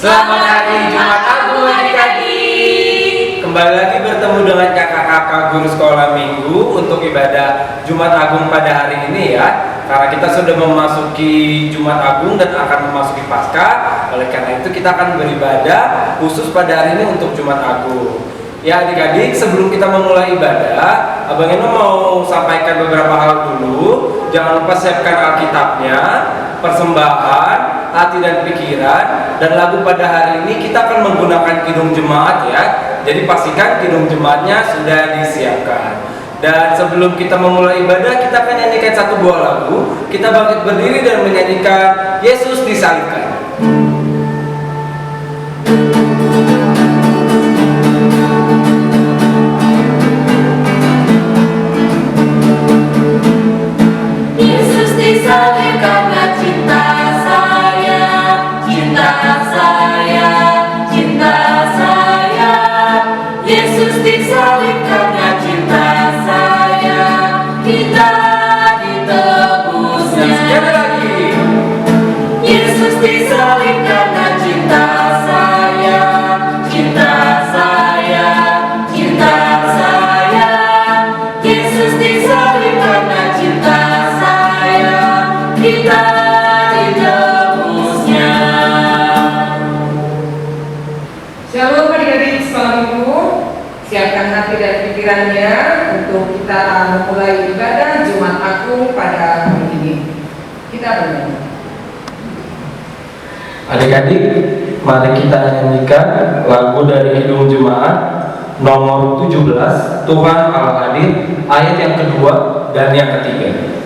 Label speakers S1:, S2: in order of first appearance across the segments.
S1: Selamat hari Jumat Agung adik-adik. Kembali lagi bertemu dengan kakak-kakak guru sekolah minggu untuk ibadah Jumat Agung pada hari ini ya. Karena kita sudah memasuki Jumat Agung dan akan memasuki Paskah, oleh karena itu kita akan beribadah khusus pada hari ini untuk Jumat Agung. Ya adik-adik, sebelum kita memulai ibadah, Abang Eno mau sampaikan beberapa hal dulu. Jangan lupa siapkan Alkitabnya, persembahan, hati dan pikiran, dan lagu pada hari ini kita akan menggunakan kidung jemaat ya. Jadi pastikan kidung jemaatnya sudah disiapkan. Dan sebelum kita memulai ibadah, kita akan nyanyikan satu buah lagu. Kita bangkit berdiri dan menyanyikan Yesus disalibkan.
S2: Yesus disalib karena cinta saya, cinta saya, cinta saya. Yesus disalib karena cinta saya, kita ditebusnya.
S1: Sekali lagi.
S2: Yesus disalib karena cinta saya, cinta saya, cinta saya. Yesus disalib karena cinta saya, kita ditebusnya.
S3: Shalom adik-adik sekolah minggu, siapkan hati dan pikirannya untuk kita memulai ibadah Jumat Agung pada hari ini. Kita bernyanyi.
S1: Adik-adik, mari kita nyanyikan lagu dari Kidung Jemaat nomor 17, Tuhan Allah Hadir, ayat yang kedua dan yang ketiga.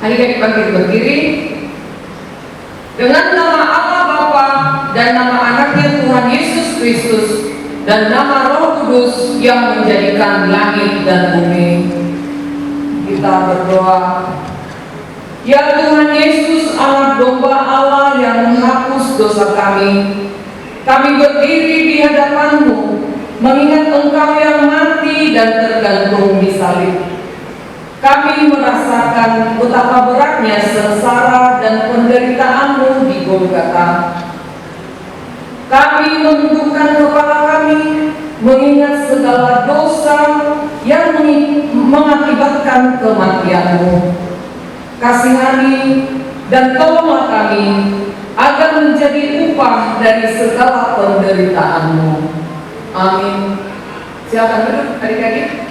S3: Adik-adik bangkit berdiri. Dengan nama Allah Bapa dan nama anaknya Tuhan Yesus Kristus dan nama Roh Kudus yang menjadikan langit dan bumi, kita berdoa. Ya Tuhan Yesus, anak domba Allah yang menghapus dosa kami berdiri di hadapan-Mu mengingat Engkau yang mati dan tergantung di salib. Kami merasakan betapa beratnya sengsara dan penderitaan-Mu di Golgota. Kami menundukkan kepala kami mengingat segala dosa yang mengakibatkan kematian-Mu. Kasihani dan tolonglah kami agar menjadi upah dari segala penderitaan-Mu. Amin. Silakan duduk adik-adik.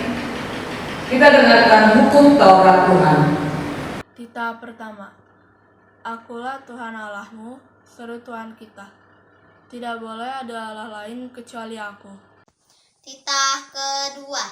S3: Kita dengarkan hukum Taurat Tuhan.
S4: Titah pertama. Akulah Tuhan Allahmu, seru Tuhan kita. Tidak boleh ada Allah lain kecuali aku.
S5: Titah kedua.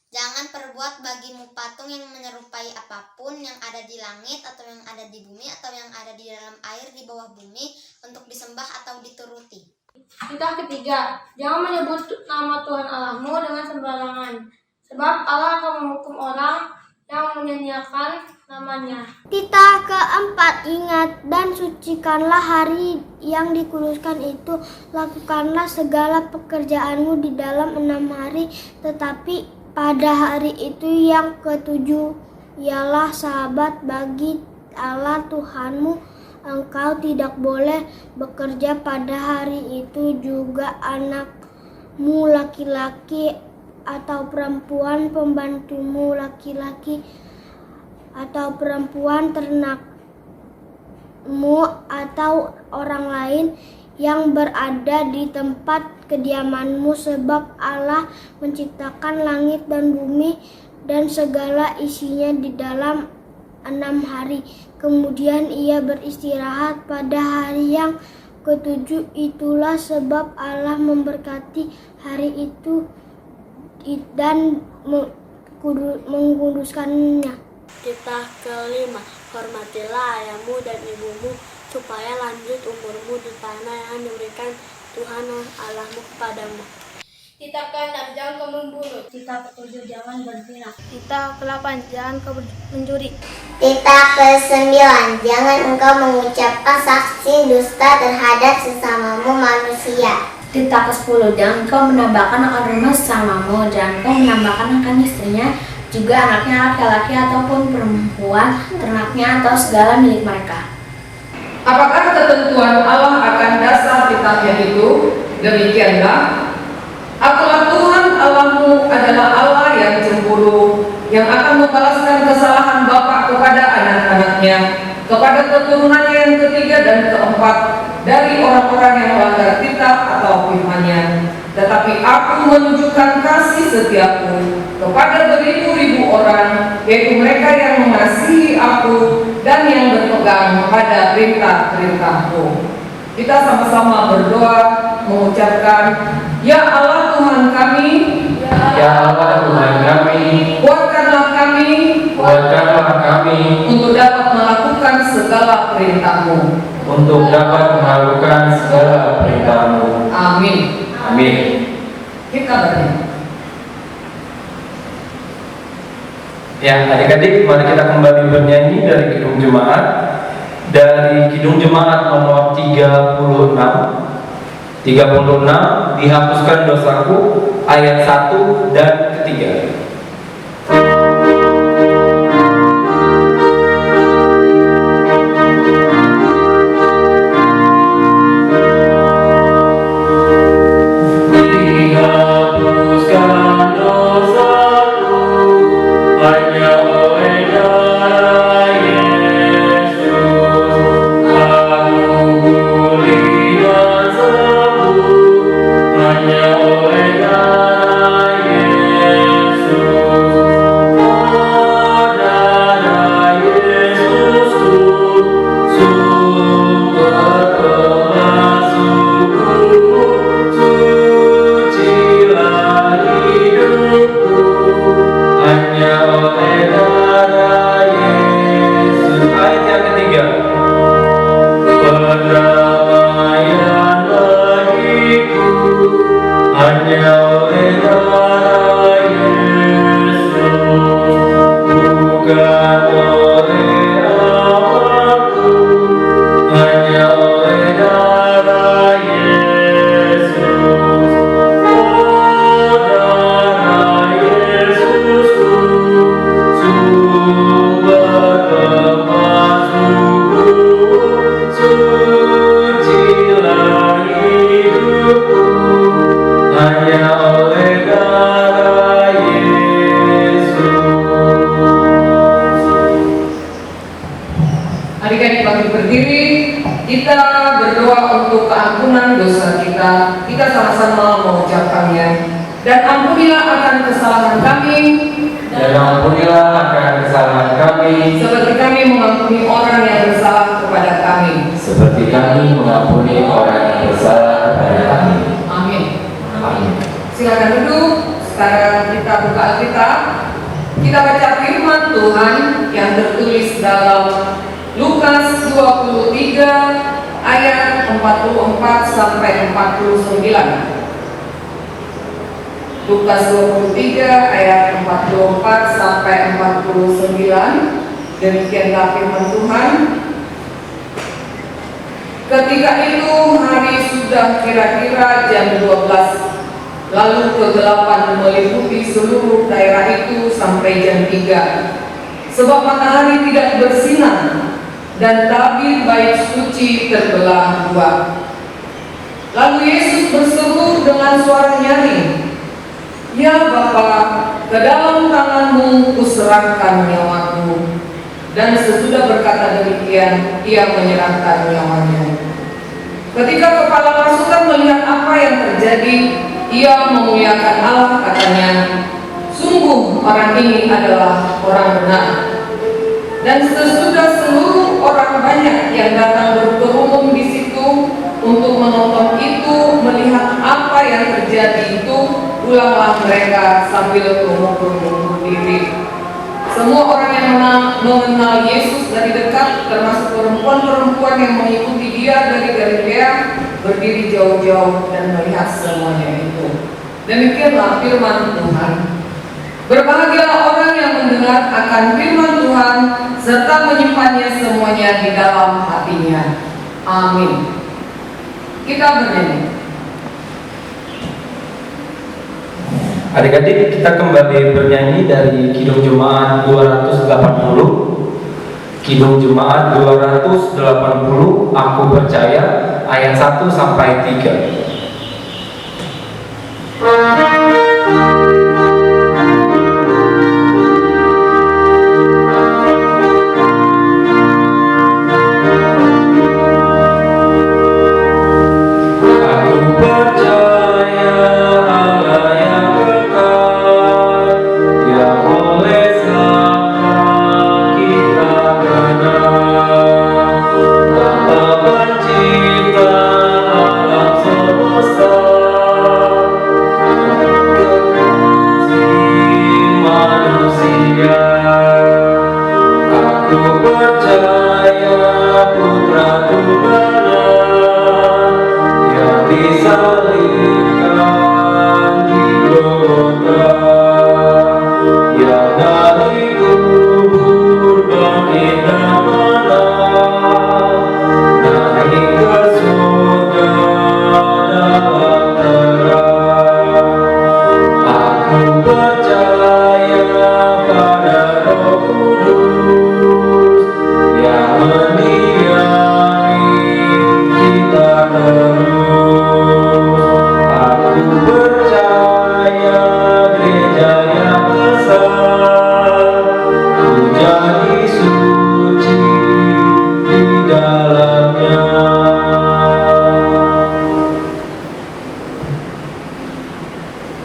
S5: Jangan perbuat bagimu patung yang menyerupai apapun yang ada di langit atau yang ada di bumi atau yang ada di dalam air di bawah bumi untuk disembah atau dituruti.
S6: Titah ketiga, jangan menyebut nama Tuhan Allahmu dengan sembarangan, sebab Allah akan menghukum orang yang menyanyiakan namanya.
S7: Titah keempat, ingat dan sucikanlah hari yang dikuduskan itu. Lakukanlah segala pekerjaanmu di dalam 6 hari, tetapi pada hari itu yang ketujuh ialah sabat bagi Allah Tuhanmu. Engkau tidak boleh bekerja pada hari itu, juga anakmu laki-laki atau perempuan, pembantumu laki-laki atau perempuan, ternakmu atau orang lain yang berada di tempat kediamanmu, sebab Allah menciptakan langit dan bumi dan segala isinya di dalam 6 hari. Kemudian ia beristirahat pada hari yang ketujuh. Itulah sebab Allah memberkati hari itu dan mengkuduskannya.
S8: Titah kelima, hormatilah ayahmu dan ibumu, supaya lanjut umurmu di tanah yang diberikan Tuhan Allahmu kepadamu.
S6: Titah ke-6, jangan kau membunuh.
S8: Titah ke-7, jangan berzina.
S6: Titah ke-8, jangan kau mencuri.
S5: Titah ke-9, jangan engkau mengucapkan saksi dusta terhadap sesamamu manusia.
S8: Titah ke-10, jangan kau menambahkan akan rumah sesamamu, jangan kau menambahkan akan istrinya, juga anaknya laki-laki ataupun perempuan, ternaknya atau segala milik mereka.
S3: Apakah ketentuan Allah akan dasar titahnya itu? Demikianlah, Akulah Tuhan Allahmu adalah Allah yang cemburu, yang akan membalaskan kesalahan bapa kepada anak-anaknya, kepada keturunannya yang ketiga dan keempat dari orang-orang yang melanggar titah atau firman-Nya. Tetapi aku menunjukkan kasih setiaku kepada beribu-ribu orang, yaitu mereka yang mengasihi aku dan yang berpegang pada perintah-perintahku. Kita sama-sama berdoa mengucapkan, Ya Allah Tuhan kami,
S1: Ya Allah Tuhan kami,
S3: kuatkanlah kami untuk dapat melakukan segala perintah-Mu. Amin.
S1: Amin.
S3: Kita bernyanyi.
S1: Ya, adik-adik, mari kita kembali bernyanyi dari Kidung Jemaat. Dari Kidung Jemaat nomor 36, dihapuskan dosaku, ayat 1 dan ketiga.
S3: Adik-adik bangkit berdiri, kita berdoa untuk keampunan dosa kita. Kita sama-sama mengucapkannya. Dan ampunilah akan kesalahan kami, seperti kami mengampuni orang yang bersalah kepada kami. Amin. Silakan duduk. sekarang kita buka Alkitab. Kita baca firman Tuhan yang tertulis dalam Lukas 23 ayat 44 sampai 49. Lukas 23 ayat 44 sampai 49. Demikianlah firman Tuhan. Ketika itu hari sudah kira-kira jam 12. Lalu kegelapan meliputi seluruh daerah itu sampai jam 3. Sebab matahari tidak bersinar dan tabir bait suci terbelah dua. Lalu Yesus berseru dengan suara nyaring, "Ya Bapa, ke dalam tangan-Mu kuserahkan nyawaku." Dan sesudah berkata demikian, ia menyerahkan nyawanya. Ketika kepala pasukan melihat apa yang terjadi, ia memuliakan Allah, katanya, "Sungguh orang ini adalah orang benar." Dan sesudah seluruh orang banyak yang datang berkerumun di situ untuk menonton itu, melihat apa yang terjadi itu, pulanglah mereka sambil bermukul-mukul diri. Semua orang yang mengenal Yesus dari dekat, termasuk perempuan-perempuan yang mengikuti dia dari Galilea, berdiri jauh-jauh dan melihat semuanya itu. Demikianlah firman Tuhan. Berbahagialah orang yang mendengar akan firman Tuhan serta menyimpannya semuanya di dalam hatinya. Amin. Kita bernyanyi.
S1: Adik-adik, kita kembali bernyanyi dari Kidung Jemaat 280. Kidung Jemaat 280, Aku Percaya, ayat 1 sampai 3.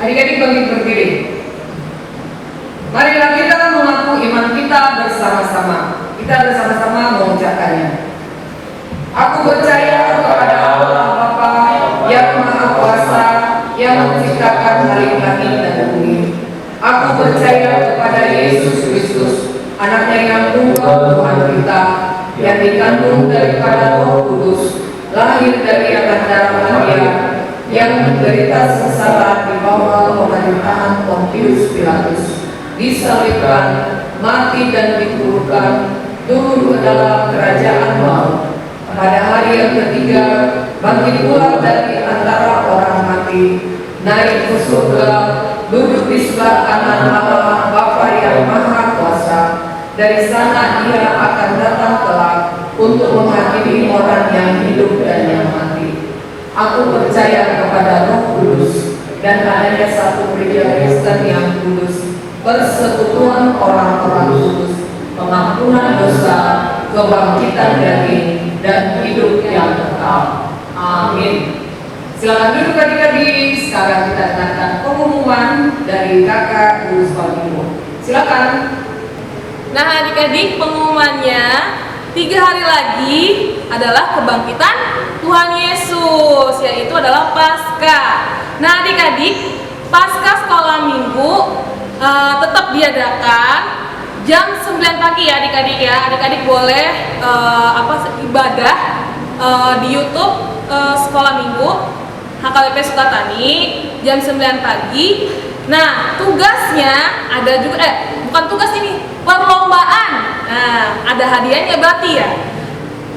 S3: Adik-adik bangkit berdiri. Marilah kita mengaku iman kita bersama-sama. Kita bersama-sama mengucapkannya. Aku percaya kepada Allah Bapa yang Maha Kuasa, yang menciptakan langit dan bumi. Aku percaya kepada Yesus Kristus, Anaknya yang tunggal Tuhan kita, yang dikandung daripada Roh Kudus, lahir dari anak darah Maria, yang menderita sengsara di bawah pemerintahan Pontius Pilatus, disalibkan, mati dan dikuburkan, turun ke dalam kerajaan maut. Pada hari yang ketiga, bangkit pula dari antara orang mati, naik ke surga, duduk di sebelah kanan Allah Bapa yang Maha Kuasa. Dari sana Ia akan datang kelak untuk menghakimi orang yang hidup dan yang mati. Aku percaya kepada Roh Kudus dan adanya satu gereja Kristen yang kudus, persekutuan orang-orang kudus, pengampunan dosa, kebangkitan daging, dan hidup yang kekal. Amin. Silakan duduk adik-adik. Sekarang kita dengarkan pengumuman dari kakak Guru Sekolah. Silakan.
S2: Nah adik-adik, pengumumannya 3 hari lagi adalah kebangkitan Tuhan Yesus, yaitu adalah Paskah. Nah adik-adik, pasca sekolah minggu tetap diadakan jam 9 pagi ya adik-adik ya. Adik-adik boleh ibadah di YouTube sekolah minggu HKBP Sukatani jam 9 pagi. Nah, tugasnya ada juga bukan tugas ini, perlombaan. Nah, ada hadiahnya berarti ya.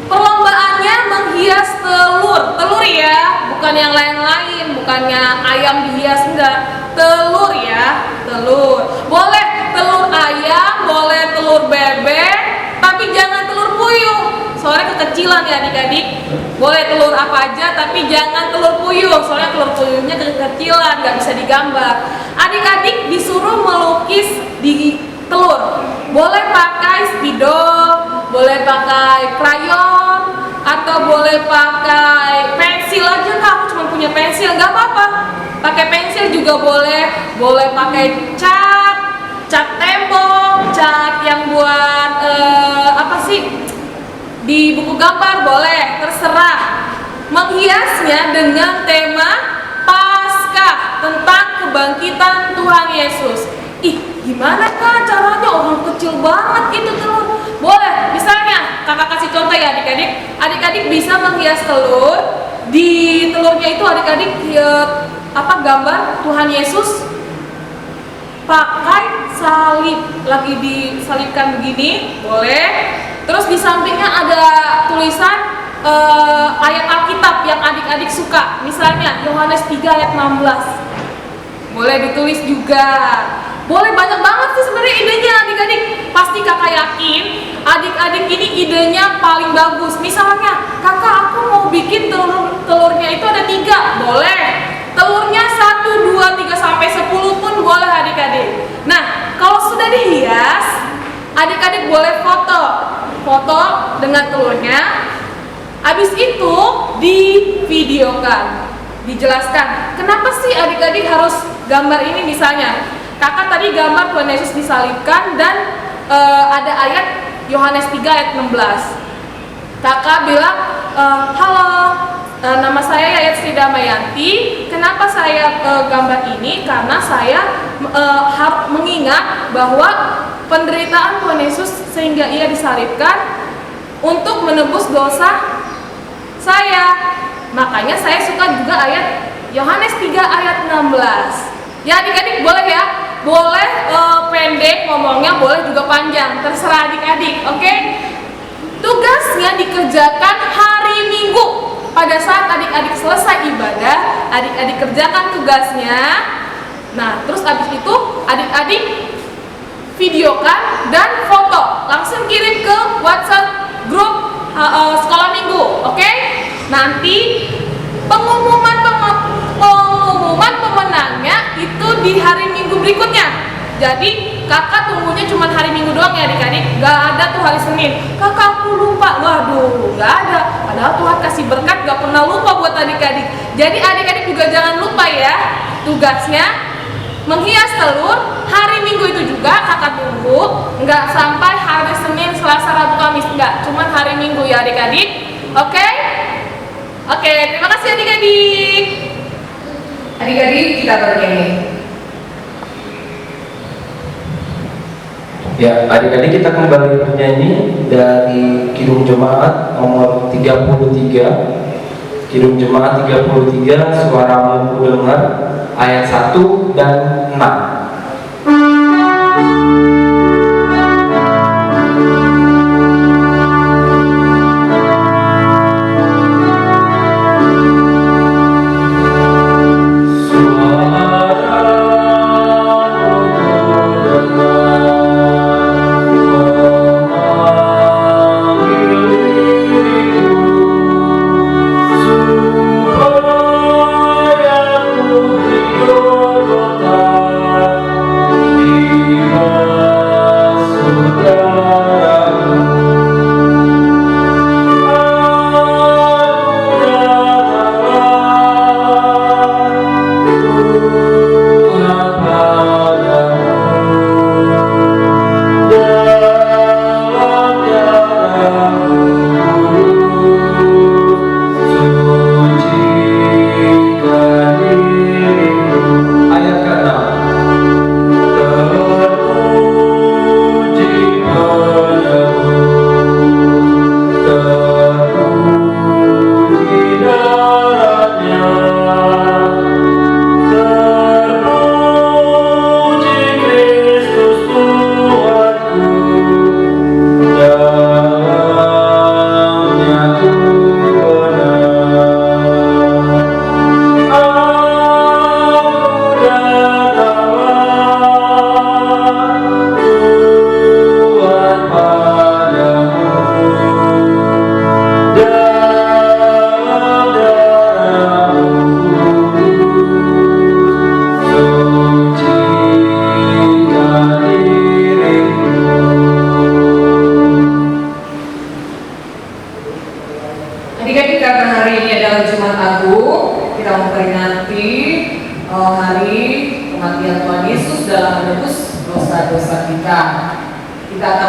S2: Perlombaannya menghias telur ya, bukan yang lain-lain, bukannya ayam dihias, enggak, telur ya, telur. Boleh telur ayam, boleh telur bebek, tapi jangan telur puyuh, soalnya kekecilan ya adik-adik. Boleh telur apa aja, tapi jangan telur puyuh, soalnya telur puyuhnya kekecilan, nggak bisa digambar. Adik-adik disuruh melukis di telur. Boleh pakai spidol, boleh pakai krayon, atau boleh pakai pensil aja. Kak, aku cuma punya pensil, nggak apa-apa. Pakai pensil juga boleh, boleh pakai cat tembok, cat yang buat di buku gambar boleh, terserah. Menghiasnya dengan tema Paskah, tentang kebangkitan Tuhan Yesus. Gimana Kak caranya? Orang kecil banget itu telur. Boleh, misalnya kakak kasih contoh ya adik-adik. Adik-adik bisa menghias telur. Di telurnya itu adik-adik gambar Tuhan Yesus pakai salib, lagi disalibkan begini, boleh. Terus di sampingnya ada tulisan ayat Alkitab yang adik-adik suka. Misalnya Yohanes 3 ayat 16. Boleh ditulis juga. Boleh, banyak banget sih sebenarnya idenya adik-adik. Pasti kakak yakin adik-adik ini idenya paling bagus. Misalnya, kakak aku mau bikin telurnya itu ada 3. Boleh. Telurnya 1, 2, 3 sampai 10 pun boleh adik-adik. Nah, kalau sudah dihias, adik-adik boleh foto dengan telurnya. Habis itu divideokan, dijelaskan kenapa sih adik-adik harus gambar ini. Misalnya kakak tadi gambar Tuhan Yesus disalibkan dan ada ayat Yohanes 3 ayat 16. Kakak bilang, halo, nama saya Yayat Sri Damayanti. Kenapa saya gambar ini? Karena saya mengingat bahwa penderitaan Tuhan Yesus sehingga ia disalibkan untuk menebus dosa saya. Makanya saya suka juga ayat Yohanes 3 ayat 16. Ya adik-adik boleh ya? Boleh pendek ngomongnya, boleh juga panjang, terserah adik-adik, oke? Tugasnya dikerjakan hari Minggu. Pada saat adik-adik selesai ibadah, adik-adik kerjakan tugasnya. Nah, terus habis itu adik-adik videokan dan foto, langsung kirim ke WhatsApp grup sekolah minggu, oke? Nanti pengumuman pemenangnya itu di hari Minggu berikutnya. Jadi kakak tunggunya cuma hari Minggu doang ya adik-adik, gak ada tuh hari Senin. Kakak aku lupa, waduh gak ada. Padahal Tuhan kasih berkat gak pernah lupa buat adik-adik. Jadi adik-adik juga jangan lupa ya, tugasnya menghias telur hari Minggu itu juga kakak tunggu, nggak sampai hari Senin, Selasa, Rabu, Kamis, nggak, cuma hari Minggu ya adik-adik. Oke? Oke, terima kasih adik-adik.
S3: Adik-adik kita bernyanyi.
S1: Ya, adik-adik kita kembali bernyanyi dari Kidung Jemaat nomor 33. Kidung Jemaat 33, suaramu ku dengar, ayat 1 dan 6.
S9: Supaya ku hidup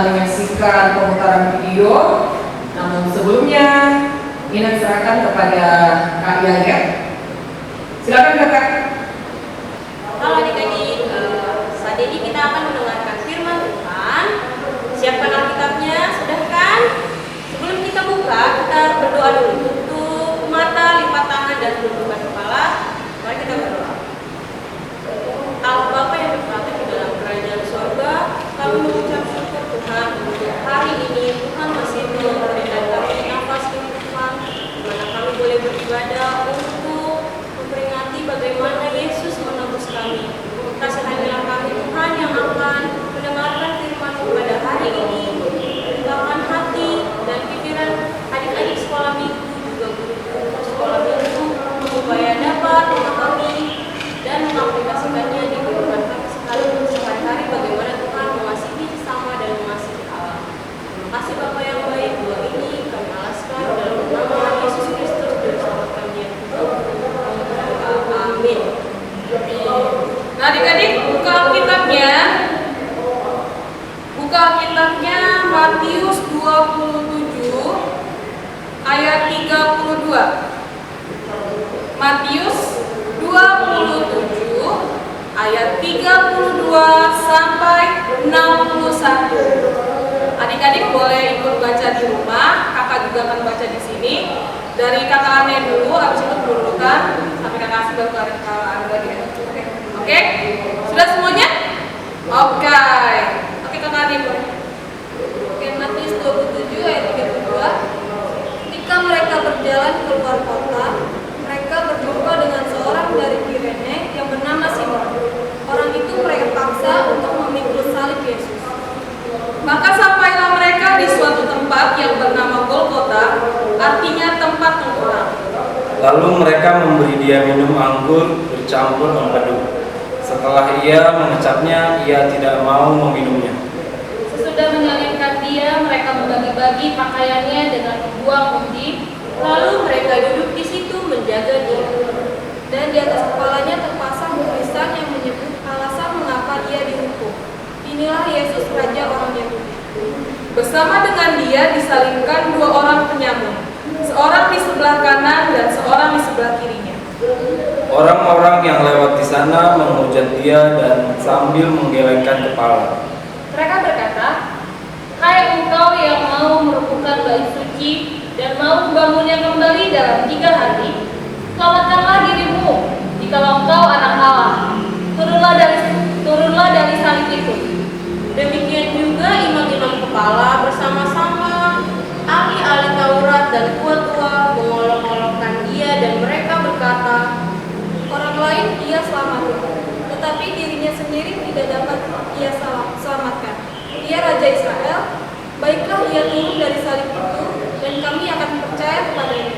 S3: menyaksikan pemutaran video. Namun sebelumnya, Ina serahkan kepada Kak Yayat. Silakan Kakak.
S9: Halo adik-adik, saat ini kita akan mendengarkan firman Tuhan. Siapkan Alkitabnya, sudah kan? Sebelum kita buka, kita berdoa dulu. Tutup mata, lipat tangan, dan tundukkan kepala. Mari kita berdoa. Allah Bapa yang berkata di dalam kerajaan surga, kami mengucap syukur Tuhan untuk hari ini. Tuhan masih memberikan kami nafas kehidupan, di mana kami boleh beribadah untuk memperingati bagaimana Yesus menebus kami. Kasihanilah kami Tuhan yang akan mendengarkan firman-Mu pada hari ini, bukakan hati dan pikiran adik-adik sekolah minggu juga guru sekolah minggu supaya dapat memahami dan mengaplikasikannya di kehidupan kami sehari-hari bagaimana Tuhan mengasihi sesama dan mengasihi Allah. Terima kasih Bapa yang baik, doa ini kami alaskan dalam nama Yesus Kristus dan selamat kami yang hidup. Amin.
S2: Nah adik-adik, buka Alkitabnya. Buka Alkitabnya Matius 27 ayat 32. Matius 27 ayat 32 sampai 61. Adik-adik boleh ikut baca di rumah. Kakak juga akan baca di sini. Dari kakak Ane dulu, habis itu berurutan sampai kakak Asih baru ke kakak Ane lagi. Oke? Sudah semuanya? Oke. Oke kakak Ane boleh. Oke, Matius 27 ayat 32. Ketika mereka berjalan keluar kota, mereka berjumpa dengan seorang dari Kirene yang bernama Simon. Orang itu mereka paksa untuk memikul salib Yesus. Maka sampailah mereka di suatu tempat yang bernama Golgota, artinya tempat tengkorak.
S1: Lalu mereka memberi dia minum anggur bercampur empedu. Setelah ia mengecapnya, ia tidak mau meminumnya.
S9: Sesudah menyalibkan dia, mereka membagi-bagi pakaiannya dengan membuang undi. Lalu mereka duduk di situ menjaga dia.
S4: Dan di atas kepalanya terpasang tulisan yang menyebut alasan mengapa dia dihukum. Inilah Yesus Raja orang Yahudi.
S2: Bersama dengan dia disalibkan dua orang penyamun, seorang di sebelah kanan dan seorang di sebelah kirinya.
S1: Orang-orang yang lewat di sana menghujat dia dan sambil menggelengkan kepala.
S9: Mereka berkata, "Hai engkau yang mau merobohkan bait suci dan mau membangunnya kembali dalam 3 hari, selamatkanlah dirimu, jikalau engkau anak Allah. Turunlah dari salib itu." Demikian juga imam-imam kepala bersama-sama ahli-ahli Taurat dan tua-tua mengolok-olokkan dia dan mereka berkata,
S4: Orang lain ia selamatkan, tetapi dirinya sendiri tidak dapat ia selamatkan. Ia Raja Israel, baiklah ia turun dari salib itu, dan kami akan percaya kepadanya.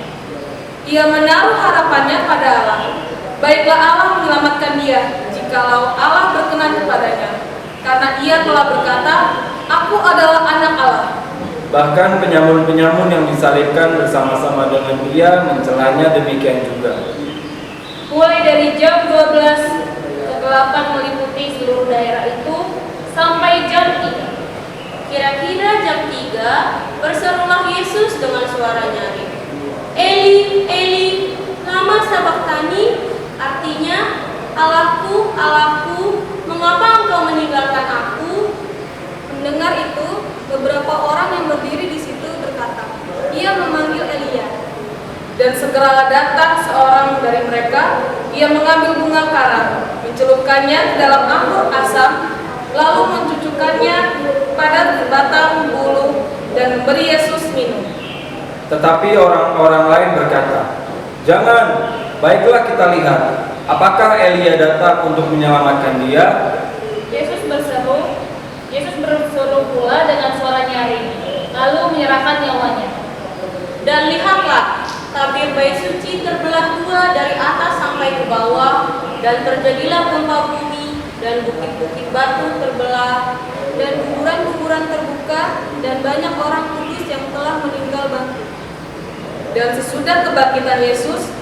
S2: Ia menaruh harapannya pada Allah. Baiklah Allah menyelamatkan dia, jikalau Allah berkenan kepadanya. Karena ia telah berkata, "Aku adalah anak Allah."
S1: Bahkan penyamun-penyamun yang disalibkan bersama-sama dengan dia mencelanya demikian juga.
S9: mulai dari jam 12 kegelapan meliputi seluruh daerah itu sampai jam 3. Kira-kira jam 3 berserulah Yesus dengan suara nyaring, "Eli, Eli, lama sabachthani?" Artinya, "Allahku, Allahku, mengapa engkau meninggalkan aku?"
S4: Mendengar itu, beberapa orang yang berdiri di situ berkata, "Ia memanggil Elia."
S2: Dan segeralah datang seorang dari mereka. Ia mengambil bunga karam, mencelupkannya ke dalam anggur asam, lalu mencucukkannya pada batang bulu dan memberi Yesus minum.
S1: Tetapi orang-orang lain berkata, "Jangan, baiklah kita lihat, apakah Elia datang untuk menyelamatkan dia?"
S9: Yesus berseru pula dengan suara nyaring, lalu menyerahkan nyawanya. Dan lihatlah, tabir bait suci terbelah 2 dari atas sampai ke bawah, dan terjadilah gempa bumi, dan bukit-bukit batu terbelah,
S4: Dan kuburan-kuburan terbuka, dan banyak orang kudus yang telah meninggal bangkit.
S2: Dan sesudah kebangkitan Yesus,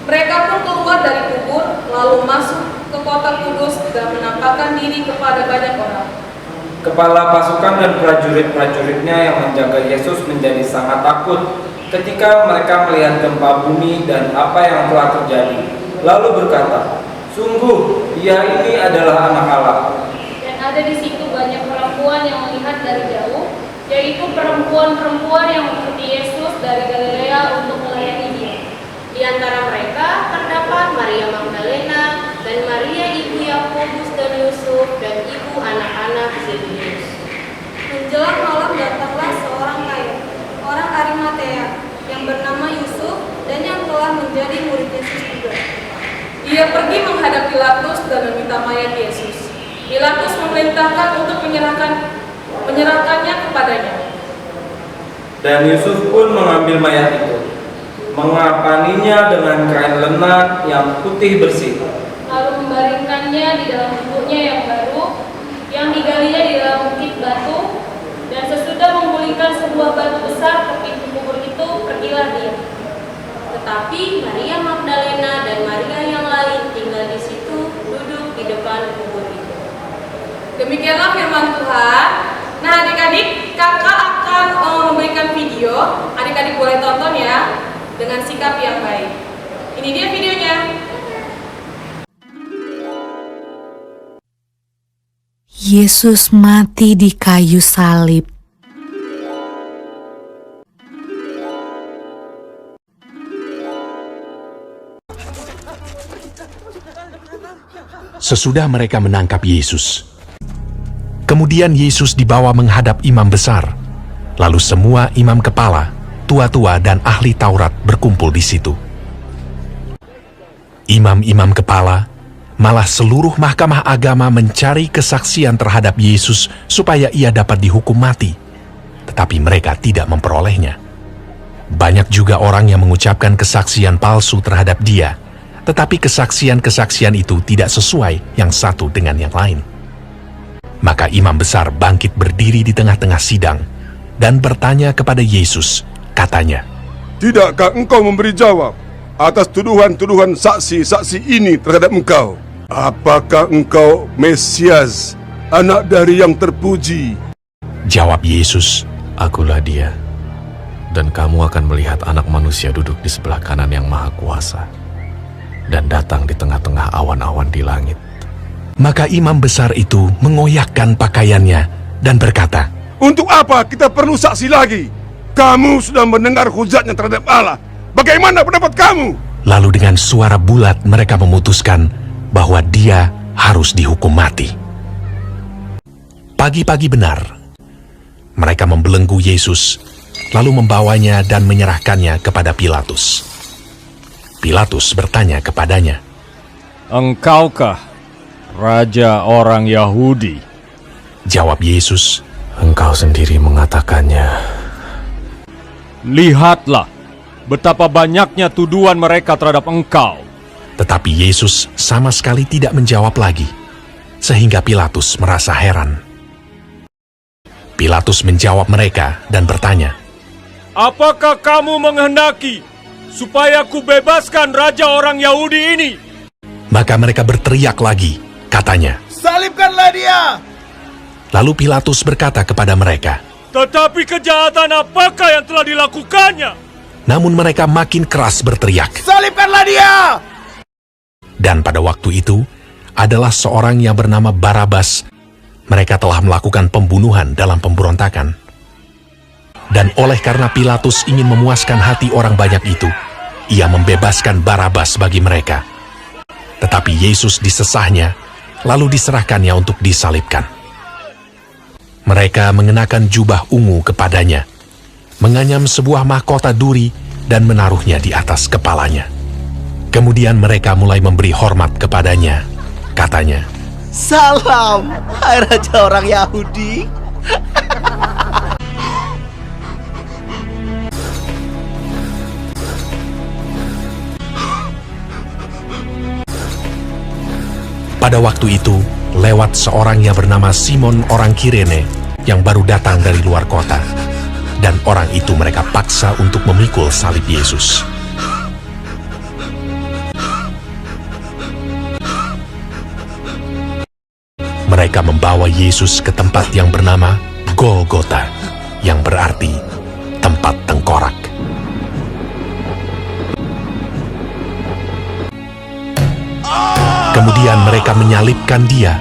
S2: mereka pun keluar dari kubur, lalu masuk ke kota kudus dan menampakkan diri kepada banyak orang.
S1: Kepala pasukan dan prajurit-prajuritnya yang menjaga Yesus menjadi sangat takut ketika mereka melihat gempa bumi dan apa yang telah terjadi. Lalu berkata, "Sungguh, Ia ini adalah Anak Allah."
S2: Dan ada di situ banyak perempuan yang melihat dari jauh, yaitu perempuan-perempuan yang mengikuti Yesus dari Galilea untuk melayani Dia.
S9: Di antara mereka terdapat Maria Magdalena dan Maria ibu Yakobus dan Yusuf dan ibu anak-anak Zebedeus.
S4: Menjelang malam datanglah seorang kaya, orang Arimatea, yang bernama Yusuf dan yang telah menjadi murid Yesus juga.
S2: Dia pergi menghadap Pilatus dan meminta mayat Yesus. Pilatus memerintahkan untuk menyerahkannya kepadanya.
S1: Dan Yusuf pun mengambil mayat itu, mengapaninya dengan kain lenan yang putih bersih,
S2: Lalu membaringkannya di dalam kuburnya yang baru, yang digalinya di dalam bukit batu, dan sesudah menggulingkan sebuah batu besar ke pintu kubur itu, pergilah dia.
S9: Tetapi Maria Magdalena dan Maria yang lain tinggal di situ, duduk di depan kubur itu.
S2: Demikianlah firman Tuhan. Nah adik-adik, kakak akan memberikan video. Adik-adik boleh tonton ya, dengan sikap yang baik. Ini dia videonya.
S10: Yesus mati di kayu salib.
S11: Sesudah mereka menangkap Yesus, kemudian Yesus dibawa menghadap imam besar. Lalu semua imam kepala, tua-tua dan ahli Taurat berkumpul di situ. Imam-imam kepala, malah seluruh mahkamah agama mencari kesaksian terhadap Yesus supaya ia dapat dihukum mati. Tetapi mereka tidak memperolehnya. Banyak juga orang yang mengucapkan kesaksian palsu terhadap dia, tetapi kesaksian-kesaksian itu tidak sesuai yang satu dengan yang lain. Maka imam besar bangkit berdiri di tengah-tengah sidang dan bertanya kepada Yesus, katanya,
S12: "Tidakkah engkau memberi jawab atas tuduhan-tuduhan saksi-saksi ini terhadap engkau? Apakah engkau Mesias, anak dari yang terpuji?"
S11: Jawab Yesus,
S13: "Akulah dia, dan kamu akan melihat Anak Manusia duduk di sebelah kanan yang Maha Kuasa, dan datang di tengah-tengah awan-awan di langit."
S11: Maka imam besar itu mengoyakkan pakaiannya dan berkata,
S12: "Untuk apa kita perlu saksi lagi? Kamu sudah mendengar hujatnya terhadap Allah. Bagaimana pendapat kamu?"
S11: Lalu dengan suara bulat mereka memutuskan bahwa dia harus dihukum mati. Pagi-pagi benar, mereka membelenggu Yesus, lalu membawanya dan menyerahkannya kepada Pilatus. Pilatus bertanya kepadanya,
S14: "Engkaukah Raja orang Yahudi?"
S11: Jawab Yesus,
S13: "Engkau sendiri mengatakannya."
S14: "Lihatlah betapa banyaknya tuduhan mereka terhadap engkau."
S11: Tetapi Yesus sama sekali tidak menjawab lagi, sehingga Pilatus merasa heran. Pilatus menjawab mereka dan bertanya,
S14: "Apakah kamu menghendaki supaya ku bebaskan Raja orang Yahudi ini?"
S11: Maka mereka berteriak lagi, katanya,
S12: "Salibkanlah dia!"
S11: Lalu Pilatus berkata kepada mereka,
S14: "Tetapi kejahatan apakah yang telah dilakukannya?"
S11: Namun mereka makin keras berteriak,
S12: "Salibkanlah dia!"
S11: Dan pada waktu itu adalah seorang yang bernama Barabas. Mereka telah melakukan pembunuhan dalam pemberontakan. Dan oleh karena Pilatus ingin memuaskan hati orang banyak itu, ia membebaskan Barabas bagi mereka. Tetapi Yesus disesahnya, lalu diserahkannya untuk disalibkan. Mereka mengenakan jubah ungu kepadanya, menganyam sebuah mahkota duri dan menaruhnya di atas kepalanya. Kemudian mereka mulai memberi hormat kepadanya. Katanya,
S15: "Salam, hai Raja orang Yahudi."
S11: Pada waktu itu, lewat seorang yang bernama Simon orang Kirene yang baru datang dari luar kota. Dan orang itu mereka paksa untuk memikul salib Yesus. mereka membawa Yesus ke tempat yang bernama Golgota, yang berarti tempat tengkorak. Kemudian mereka menyalibkan Dia.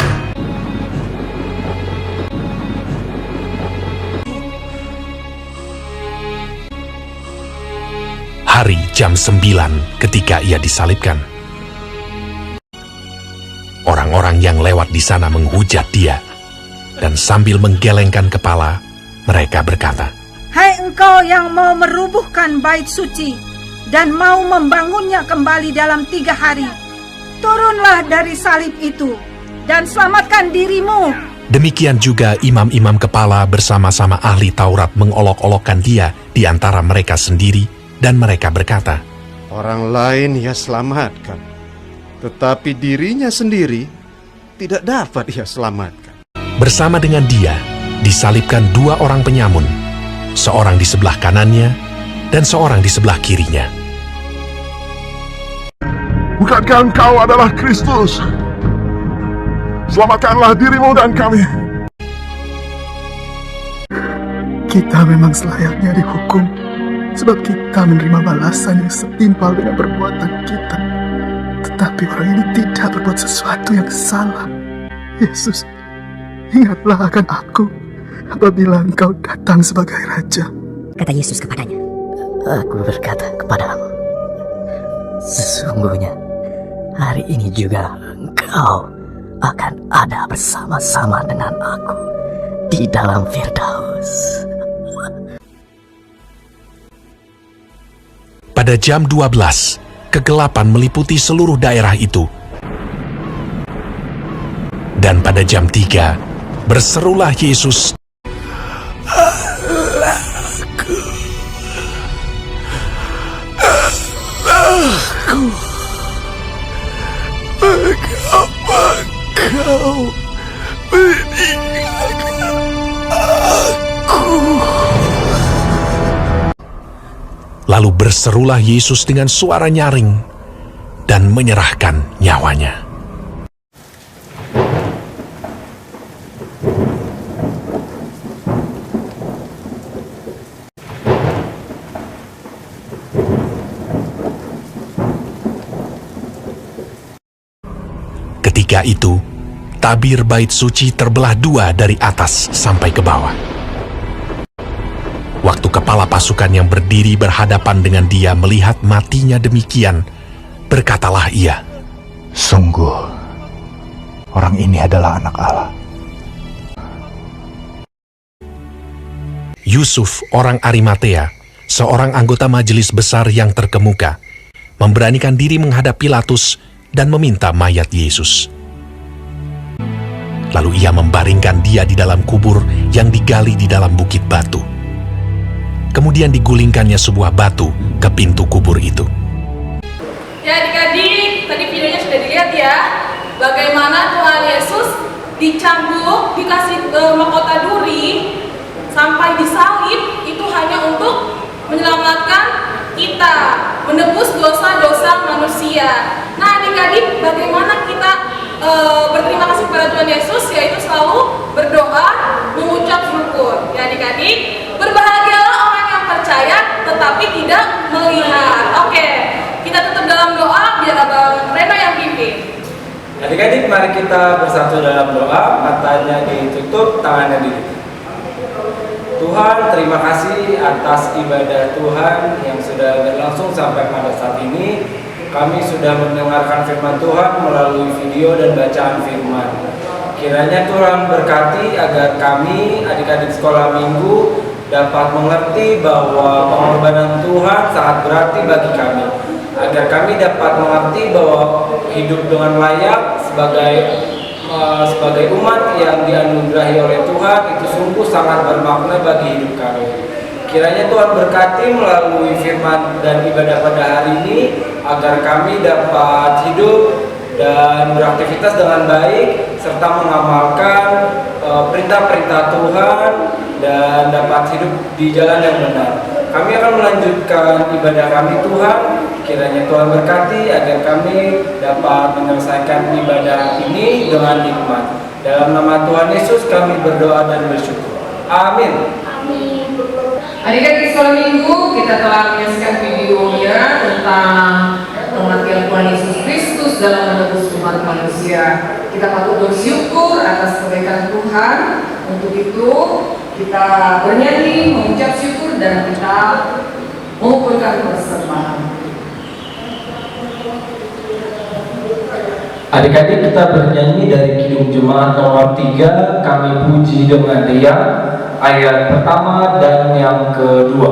S11: Hari jam 9 ketika Ia disalibkan. Orang-orang yang lewat di sana menghujat Dia, dan sambil menggelengkan kepala, mereka berkata,
S16: "Hai engkau yang mau merubuhkan bait suci dan mau membangunnya kembali dalam 3 hari, turunlah dari salib itu dan selamatkan dirimu."
S11: Demikian juga imam-imam kepala bersama-sama ahli Taurat mengolok-olokkan Dia di antara mereka sendiri, dan mereka berkata,
S17: "Orang lain Ia selamatkan, tetapi dirinya sendiri tidak dapat Ia selamatkan."
S11: Bersama dengan Dia disalibkan 2 orang penyamun, seorang di sebelah kanannya dan seorang di sebelah kirinya.
S12: Bukankah engkau adalah Kristus? Selamatkanlah dirimu dan kami.
S18: Kita memang selayaknya dihukum, sebab kita menerima balasan yang setimpal dengan perbuatan kita. Tetapi orang ini tidak berbuat sesuatu yang salah. Yesus, ingatlah akan aku apabila engkau datang sebagai Raja.
S19: Kata Yesus kepadanya, "Aku berkata kepadamu, sesungguhnya hari ini juga engkau akan ada bersama-sama dengan aku di dalam Firdaus."
S11: Pada jam 12, kegelapan meliputi seluruh daerah itu. Dan pada jam 3, berserulah Yesus,
S18: Allahku, Allahku, mengapa kau meninggalkan aku?
S11: Lalu berserulah Yesus dengan suara nyaring dan menyerahkan nyawanya. Ketika itu, tabir bait suci terbelah 2 dari atas sampai ke bawah. Waktu kepala pasukan yang berdiri berhadapan dengan Dia melihat matinya demikian, berkatalah ia,
S18: "Sungguh, orang ini adalah anak Allah."
S11: Yusuf, orang Arimatea, seorang anggota majelis besar yang terkemuka, memberanikan diri menghadap Pilatus dan meminta mayat Yesus. Lalu ia membaringkan Dia di dalam kubur yang digali di dalam bukit batu. Kemudian digulingkannya sebuah batu ke pintu kubur itu.
S2: Ya adik-adik, tadi videonya sudah dilihat ya, bagaimana Tuhan Yesus dicambuk, dikasih mahkota duri, sampai disalib, itu hanya untuk menyelamatkan kita, menebus dosa-dosa manusia. Nah adik-adik, bagaimana kita berterima kasih kepada Tuhan Yesus, yaitu selalu berdoa, mengucap syukur. Ya adik-adik, berbahagialah orang yang percaya tetapi tidak melihat. Oke, kita tutup dalam doa biar Abang Rena yang pimpin.
S1: Adik-adik, mari kita bersatu dalam doa, matanya ditutup, tangannya ditutup. Tuhan, terima kasih atas ibadah Tuhan yang sudah berlangsung sampai pada saat ini. Kami sudah mendengarkan firman Tuhan melalui video dan bacaan firman. Kiranya Tuhan berkati agar kami, adik-adik sekolah minggu, dapat mengerti bahwa pengorbanan Tuhan sangat berarti bagi kami. Agar kami dapat mengerti bahwa hidup dengan layak sebagai umat yang dianugerahi oleh Tuhan itu sungguh sangat bermakna bagi hidup kami. Kiranya Tuhan berkati melalui firman dan ibadah pada hari ini agar kami dapat hidup dan beraktivitas dengan baik serta mengamalkan perintah-perintah Tuhan dan dapat hidup di jalan yang benar. Kami akan melanjutkan ibadah kami Tuhan. Kiranya Tuhan berkati agar kami dapat menyelesaikan ibadah ini dengan nikmat. Dalam nama Tuhan Yesus kami berdoa dan bersyukur. Amin.
S3: Adik-adik sekolah minggu, kita telah menyaksikan videonya tentang kematian Tuhan Yesus Kristus dalam menebus umat manusia. Kita patut bersyukur atas kebaikan Tuhan. Untuk itu kita bernyanyi, mengucap syukur, dan kita mengumpulkan persembahan.
S1: Adik-adik, kita bernyanyi dari Kidung Jemaat nomor 3, Kami Puji Dengan Riang, ayat pertama dan yang kedua.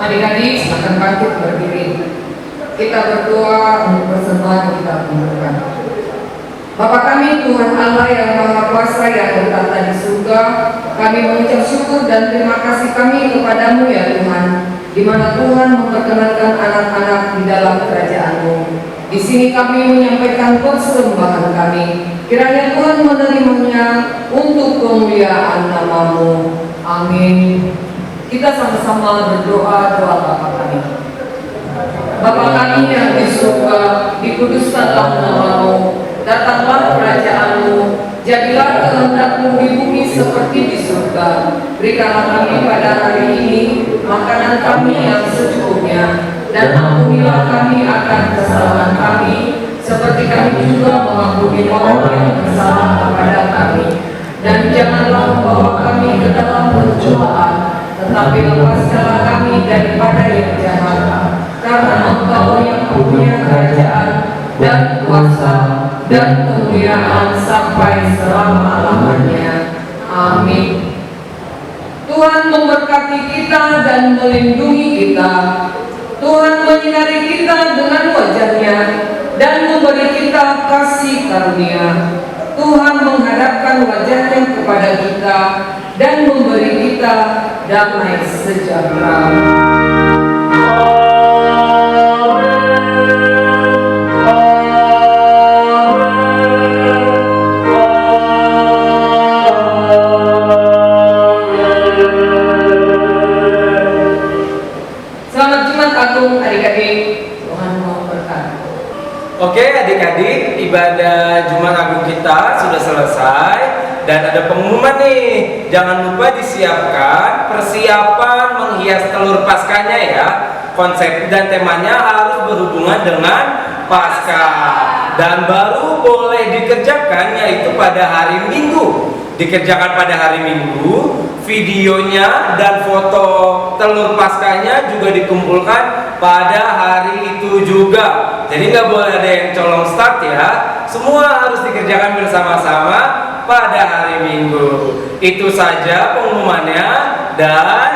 S3: Adik-adik, silakan bangkit berdiri. Kita berdoa untuk persembahan yang kita kumpulkan. Bapa kami, Tuhan Allah yang Maha Kuasa yang bertata di surga, kami mengucap syukur dan terima kasih kami kepadamu ya Tuhan, di mana Tuhan memperkenankan anak-anak di dalam kerajaan-Mu. Di sini kami menyampaikan persembahan kami. Kiranya Tuhan menerimanya untuk kemuliaan nama-Mu. Amin. Kita sama-sama berdoa doa Bapa kami. Bapa kami yang di surga, dikuduskanlah nama-Mu, datanglah kerajaan-Mu, jadilah kehendak-Mu di bumi seperti di surga. Berikanlah kami pada hari ini makanan kami yang secukupnya, dan ampunilah kami akan kesalahan kami, seperti kami juga mengampuni orang yang bersalah kepada kami. Dan janganlah membawa kami ke dalam pencobaan, tetapi lepaskanlah kami daripada yang jahat. Karena Engkau yang punya kerajaan dan kuasa dan kemuliaan sampai selama-lamanya. Amin. Tuhan memberkati kita dan melindungi kita. Tuhan menyinari kita dengan wajah-Nya dan memberi kita kasih karunia. Tuhan menghadapkan wajah-Nya kepada kita dan memberi kita damai sejahtera. Selamat Jumat Agung adik-adik. Tuhan memberkati.
S1: Oke adik-adik, ibadah Jumat Agung kita sudah selesai dan ada pengumuman nih. Jangan lupa disiapkan persiapan menghias telur paskanya ya. Konsep dan temanya harus berhubungan dengan Paskah dan baru boleh dikerjakan yaitu pada hari Minggu. Dikerjakan pada hari Minggu, videonya dan foto telur paskanya juga dikumpulkan pada hari itu juga. Jadi nggak boleh ada yang colong start ya. Semua harus dikerjakan bersama-sama pada hari Minggu. Itu saja pengumumannya dan